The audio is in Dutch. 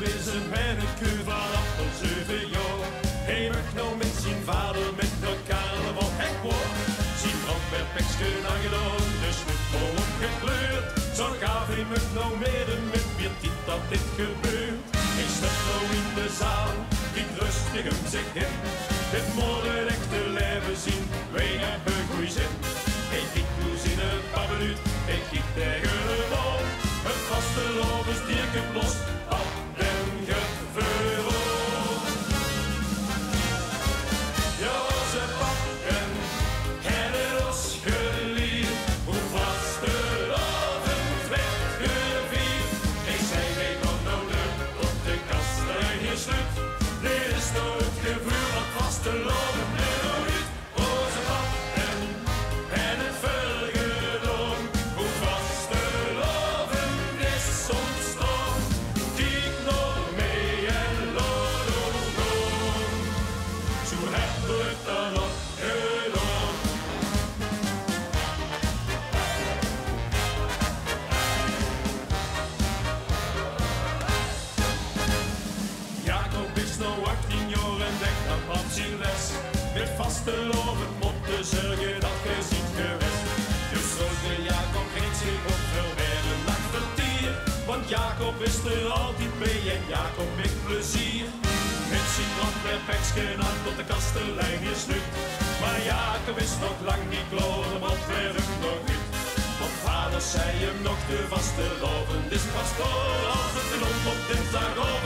is een manneke vanaf tot 7 jaar. Hij mag nou met zijn vader met de carnaval hek wordt. Zijn brandweerpeksken aangedaan, de snoep vol opgekleurd. Zo gaaf hij mag nou midden met weer dit dat dit gebeurt. Hij staat nou in de zaal, kijkt rustig om zich heen. Het morgen echte leven zien, wij hebben goeie zin. Hij kijkt nu in een paar minuten, hij kijkt tegen de wal. Het vaste loop is direct los, pap en gevuurrol. Ja, ze pakken en het was geliefd, hoe vast de loven werd gevierd. Hij zei, wij gaan nou leuk op de kastelein hier slut. Dit is nou het gevuur wat vast de loven en nog niet. Oh, ze pakken en het vergeloom, hoe vast de loven is ontstaan. Kijk nog mee en lolo, zo hebben we het dan nog gedaan. Jacob is nou 18 jaar en denkt aan pap zijn les. Met vaste loven moeten zorgen dat je ziet geweest. Dus zorgde Jacob geen zich op verweer een nachtvertier. Want Jacob is er altijd bij en Jacob heeft plezier. Met zijn brandweerpeksken aan tot de kastelein is slut. Maar Jacob is nog lang niet klaar, de brandweer hem nog niet. Want vader zei hem nog de vaste loven, is pas klaar als het de op dinsdag op.